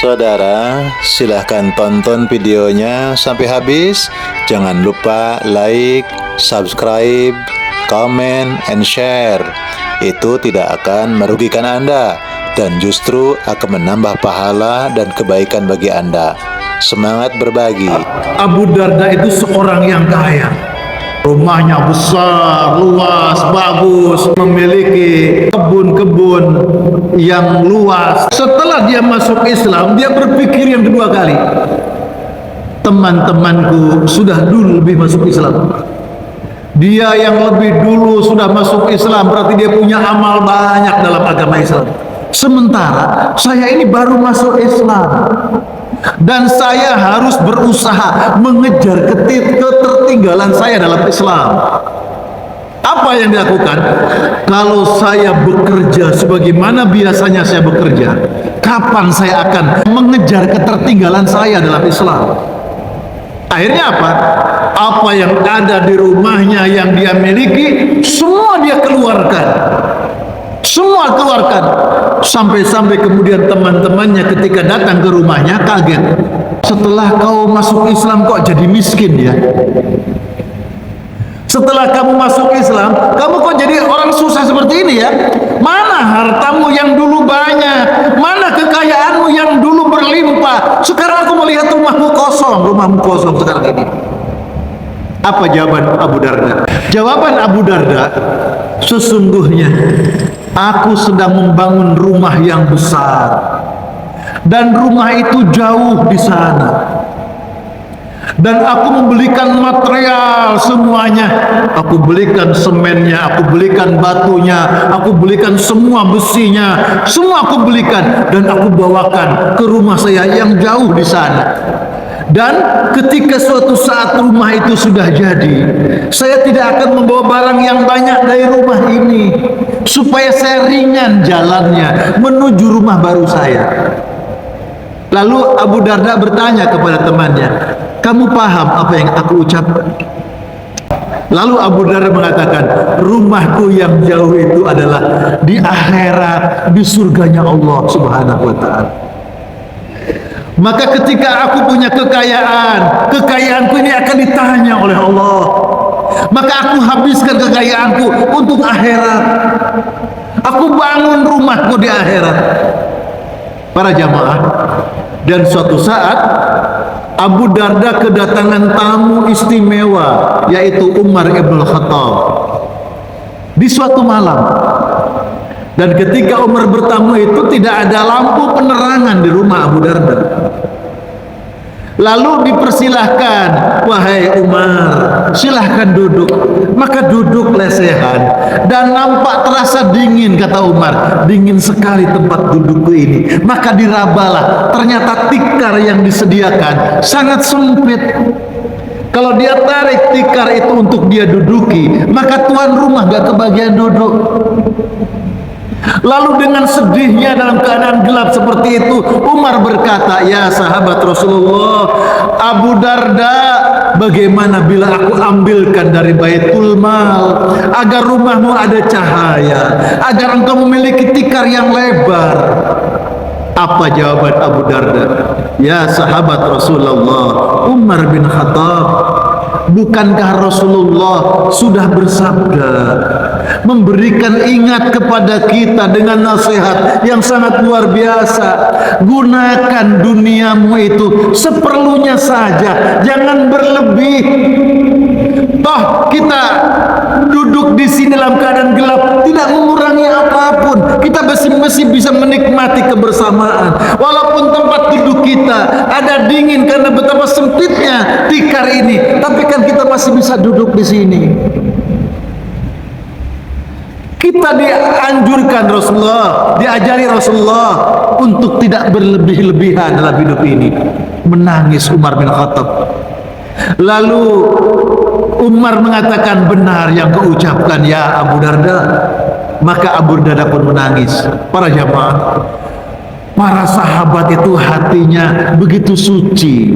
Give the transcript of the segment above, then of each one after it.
Saudara, silahkan tonton videonya sampai habis. Jangan lupa like, subscribe, comment, and share. Itu tidak akan merugikan Anda dan justru akan menambah pahala dan kebaikan bagi Anda. Semangat berbagi. Abu Darda itu seorang yang kaya. Rumahnya besar, luas, bagus, memiliki kebun-kebun yang luas. Setelah dia masuk Islam, dia berpikir yang kedua kali. Teman-temanku sudah dulu lebih masuk Islam. Dia yang lebih dulu sudah masuk Islam, berarti dia punya amal banyak dalam agama Islam. Sementara saya ini baru masuk Islam. Dan saya harus berusaha mengejar ketertinggalan saya dalam Islam. Apa yang dilakukan? Kalau saya bekerja sebagaimana biasanya saya bekerja, kapan saya akan mengejar ketertinggalan saya dalam Islam? Akhirnya apa? Apa yang ada di rumahnya yang dia miliki, semua dia keluarkan. Semua keluarkan. Sampai-sampai kemudian teman-temannya ketika datang ke rumahnya kaget. Setelah kau masuk Islam kok jadi miskin ya? Setelah kamu masuk Islam, kamu kok jadi orang susah seperti ini ya? Mana hartamu yang dulu banyak? Mana kekayaanmu yang dulu berlimpah? Sekarang aku melihat rumahmu kosong sekarang ini. Apa jawaban Abu Darda? Jawaban Abu Darda, sesungguhnya aku sedang membangun rumah yang besar dan rumah itu jauh di sana. Dan aku membelikan material semuanya. Aku belikan semennya, aku belikan batunya, aku belikan semua besinya, semua aku belikan dan aku bawakan ke rumah saya yang jauh di sana. Dan ketika suatu saat rumah itu sudah jadi, saya tidak akan membawa barang yang banyak dari rumah ini, supaya saya ringan jalannya menuju rumah baru saya. Lalu Abu Darda bertanya kepada temannya, kamu paham apa yang aku ucapkan? Lalu Abu Darda mengatakan, rumahku yang jauh itu adalah di akhirat, di surganya Allah Subhanahu wa ta'ala. Maka ketika aku punya kekayaan, kekayaanku ini akan ditanya oleh Allah. Maka aku habiskan kekayaanku untuk akhirat. Aku bangun rumahku di akhirat. Para jamaah, dan suatu saat Abu Darda kedatangan tamu istimewa, yaitu Umar ibn Khattab di suatu malam. Dan ketika Umar bertamu itu tidak ada lampu penerangan di rumah Abu Darda. Lalu dipersilahkan, wahai Umar, silahkan duduk. Maka duduk lesehan dan nampak terasa dingin, kata Umar. Dingin sekali tempat dudukku ini. Maka dirabalah, ternyata tikar yang disediakan sangat sempit. Kalau dia tarik tikar itu untuk dia duduki, maka tuan rumah gak kebagian duduk. Lalu dengan sedihnya dalam keadaan gelap seperti itu, Umar berkata, ya sahabat Rasulullah, Abu Darda, bagaimana bila aku ambilkan dari Baitul Mal agar rumahmu ada cahaya, agar engkau memiliki tikar yang lebar? Apa jawaban Abu Darda? Ya sahabat Rasulullah, Umar bin Khattab, bukankah Rasulullah sudah bersabda, memberikan ingat kepada kita dengan nasihat yang sangat luar biasa, gunakan duniamu itu seperlunya saja, jangan berlebih. Toh kita duduk di sini dalam keadaan gelap tidak mengurangi apapun, kita masih bisa menikmati kebersamaan. Walaupun tempat duduk kita ada dingin karena betapa sempitnya tikar ini, tapi kan kita masih bisa duduk di sini. Kita dianjurkan Rasulullah, diajari Rasulullah untuk tidak berlebih-lebihan dalam hidup ini. Menangis Umar bin Khattab. Lalu Umar mengatakan, benar yang kau ucapkan ya Abu Darda. Maka Abu Darda pun menangis. Para jamaah, para sahabat itu hatinya begitu suci,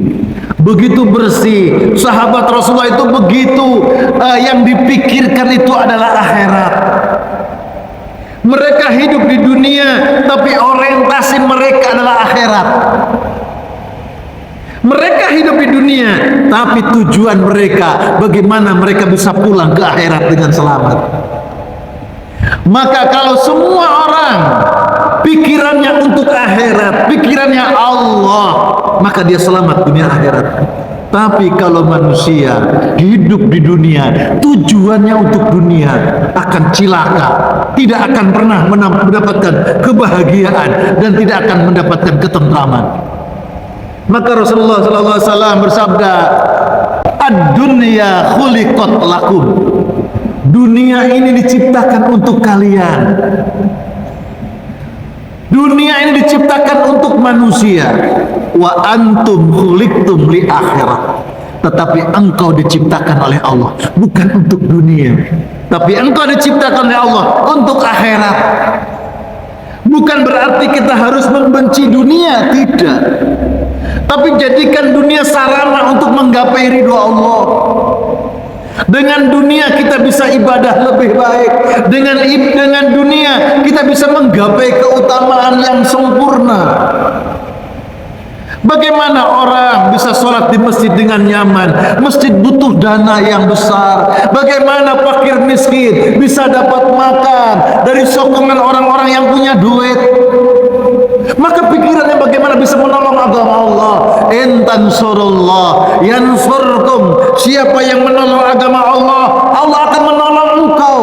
begitu bersih. Sahabat Rasulullah itu begitu, yang dipikirkan itu adalah akhirat. Mereka hidup di dunia, tapi orientasi mereka adalah akhirat. dunia, tapi tujuan mereka bagaimana mereka bisa pulang ke akhirat dengan selamat. Maka kalau semua orang pikirannya untuk akhirat, pikirannya Allah, maka dia selamat dunia akhirat. Tapi kalau manusia hidup di dunia, tujuannya untuk dunia, akan cilaka, tidak akan pernah mendapatkan kebahagiaan dan tidak akan mendapatkan ketentraman. Maka Rasulullah SAW bersabda, "Ad-dunya khuliqat lakum." Dunia ini diciptakan untuk kalian. Dunia ini diciptakan untuk manusia. Wa antum khuliqtum li akhirah. Tetapi engkau diciptakan oleh Allah bukan untuk dunia, tapi engkau diciptakan oleh Allah untuk akhirat. Bukan berarti kita harus membenci dunia, tidak. Tapi jadikan dunia sarana untuk menggapai ridho Allah. Dengan dunia kita bisa ibadah lebih baik. Dengan dunia kita bisa menggapai keutamaan yang sempurna. Bagaimana orang bisa sholat di masjid dengan nyaman? Masjid butuh dana yang besar. Bagaimana fakir miskin bisa dapat makan dari sokongan orang-orang yang punya duit? Maka pikirannya bagaimana bisa menolong agama Allah. In tansurullah yansurkum. Siapa yang menolong agama Allah, Allah akan menolong engkau.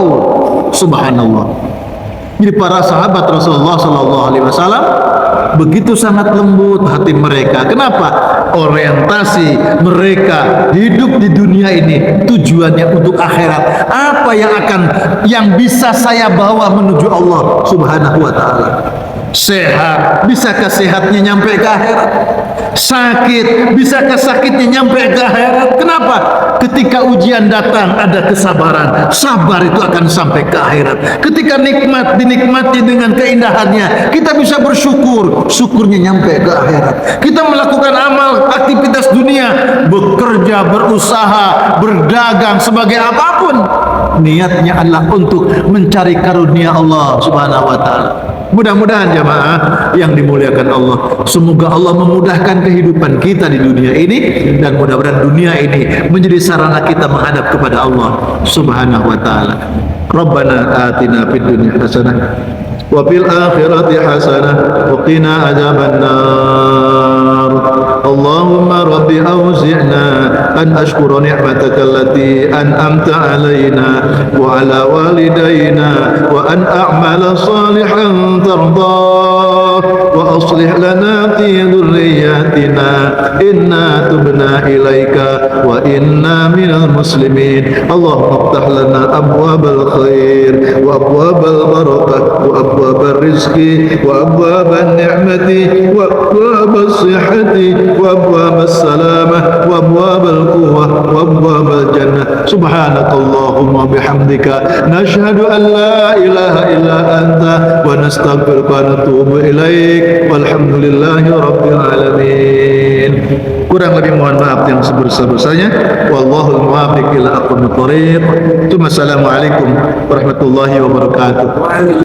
Subhanallah. Jadi para sahabat Rasulullah SAW begitu sangat lembut hati mereka. Kenapa? Orientasi mereka hidup di dunia ini tujuannya untuk akhirat. Apa yang bisa saya bawa menuju Allah Subhanahu wa taala? Sehat, bisakah sehatnya nyampe ke akhirat? Sakit, bisakah sakitnya nyampe ke akhirat? Kenapa? Ketika ujian datang ada kesabaran. Sabar itu akan sampai ke akhirat. Ketika nikmat dinikmati dengan keindahannya, kita bisa bersyukur. Syukurnya nyampe ke akhirat. Kita melakukan amal, aktivitas dunia, bekerja, berusaha, berdagang, sebagai apapun, niatnya adalah untuk mencari karunia Allah Subhanahu wa taala. Mudah-mudahan jamaah yang dimuliakan Allah, semoga Allah memudahkan kehidupan kita di dunia ini, dan mudah-mudahan dunia ini menjadi sarana kita menghadap kepada Allah Subhanahu wa taala. Rabbana atina fid dunya hasanah wa fil akhirati hasanah wa qina adzabannar. Allahumma rabbi awzi'na an ashkura ni'mataka allati an'amta alaina wa ala walidayna wa an a'mala salihan tardah wa aslih lana fi dhurriyyatina inna tubna ilaika wa inna minal muslimin. Allahumma iftah lana abwabal khair wa abwabal barakah wa abwabal rizqi wa abwabal ni'mati wa abwabal sihhati wa abwabal salamah wa abwabal quwwah wa abwabal jannah. Subhanakallahumma bihamdika nashhadu an la ilaha illa anta wa nastaghfiruka wa natubu ilaik. Walhamdulillahi rabbil alamin. Kurang lebih mohon maaf yang sebesar-besarnya. Wallahul muwaffiq ila aqwamit thoriq. Assalamualaikum warahmatullahi wabarakatuh.